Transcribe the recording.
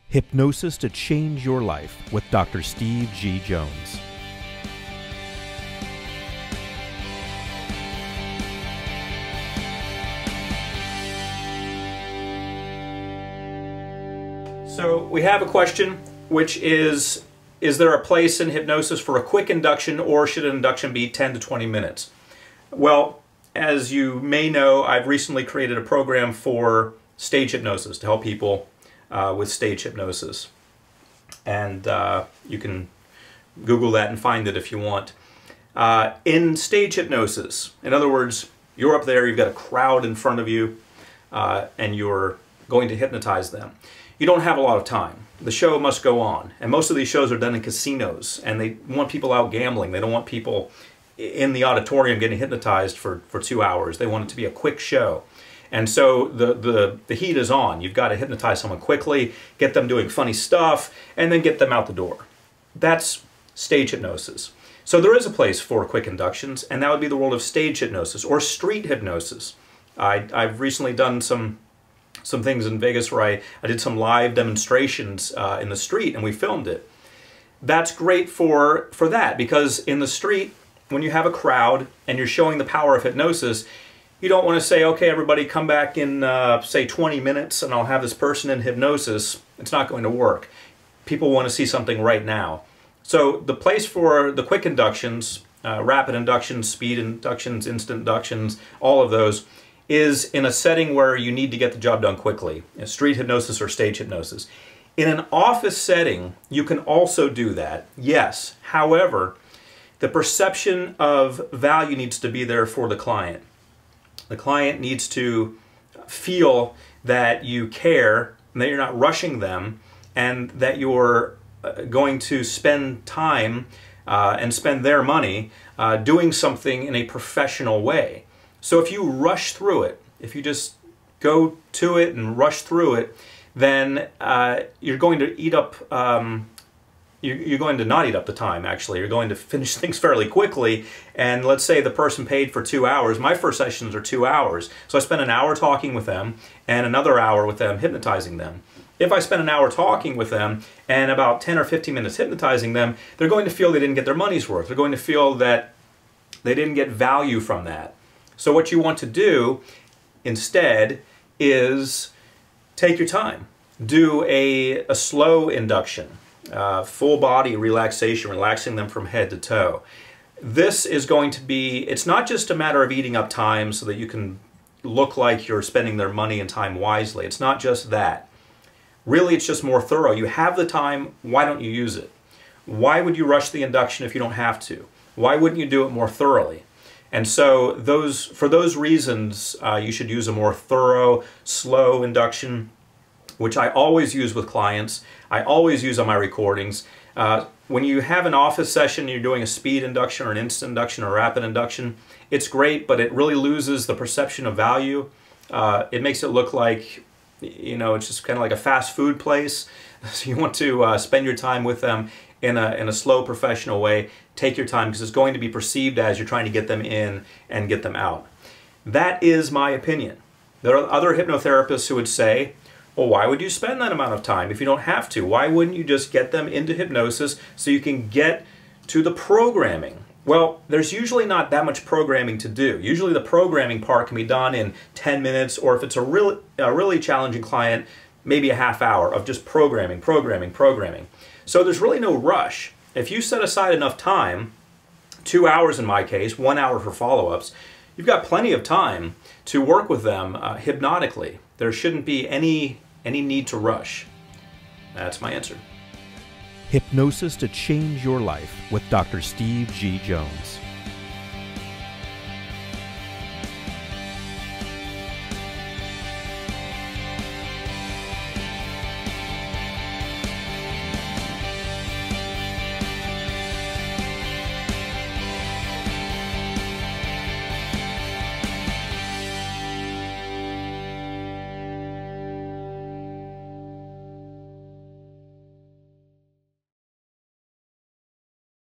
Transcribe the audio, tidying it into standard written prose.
Hypnosis to Change Your Life with Dr. Steve G. Jones. So we have a question, which is there a place in hypnosis for a quick induction, or should an induction be 10 to 20 minutes? Well, as you may know, I've recently created a program for stage hypnosis to help people with stage hypnosis. And you can Google that and find it if you want. In stage hypnosis, in other words, you're up there, you've got a crowd in front of you, and you're going to hypnotize them. You don't have a lot of time. The show must go on. And most of these shows are done in casinos, and they want people out gambling. They don't want people in the auditorium getting hypnotized for 2 hours. They want it to be a quick show. And so the heat is on. You've got to hypnotize someone quickly, get them doing funny stuff, and then get them out the door. That's stage hypnosis. So there is a place for quick inductions, and that would be the world of stage hypnosis or street hypnosis. I've recently done some things in Vegas where I did some live demonstrations in the street, and we filmed it. That's great for that, because in the street, when you have a crowd and you're showing the power of hypnosis, you don't want to say, okay, everybody come back in, say, 20 minutes and I'll have this person in hypnosis. It's not going to work. People want to see something right now. So the place for the quick inductions, rapid inductions, speed inductions, instant inductions, all of those, is in a setting where you need to get the job done quickly, street hypnosis or stage hypnosis. In an office setting, you can also do that, yes. However, the perception of value needs to be there for the client. The client needs to feel that you care, and that you're not rushing them, and that you're going to spend time and spend their money doing something in a professional way. So if you rush through it, if you just go to it and rush through it, then you're going to eat up, you're going to not eat up the time, actually. You're going to finish things fairly quickly. And let's say the person paid for 2 hours. My first sessions are 2 hours. So I spend an hour talking with them and another hour with them hypnotizing them. If I spend an hour talking with them and about 10 or 15 minutes hypnotizing them, they're going to feel they didn't get their money's worth. They're going to feel that they didn't get value from that. So what you want to do instead is take your time. Do a slow induction, full body relaxation, relaxing them from head to toe. This is going to be, it's not just a matter of eating up time so that you can look like you're spending their money and time wisely. It's not just that. Really, it's just more thorough. You have the time, why don't you use it? Why would you rush the induction if you don't have to? Why wouldn't you do it more thoroughly? And so for those reasons, you should use a more thorough, slow induction, which I always use with clients. I always use on my recordings. When you have an office session, you're doing a speed induction or an instant induction or rapid induction, it's great, but it really loses the perception of value. It makes it look like, you know, it's just kind of like a fast food place. So you want to spend your time with them in a slow, professional way. Take your time, because it's going to be perceived as you're trying to get them in and get them out. That is my opinion. There are other hypnotherapists who would say, well, why would you spend that amount of time if you don't have to? Why wouldn't you just get them into hypnosis so you can get to the programming? Well, there's usually not that much programming to do. Usually the programming part can be done in 10 minutes, or if it's a really challenging client, maybe a half hour of just programming. So there's really no rush. If you set aside enough time, 2 hours in my case, 1 hour for follow-ups, you've got plenty of time to work with them hypnotically. There shouldn't be any need to rush. That's my answer. Hypnosis to Change Your Life with Dr. Steve G. Jones.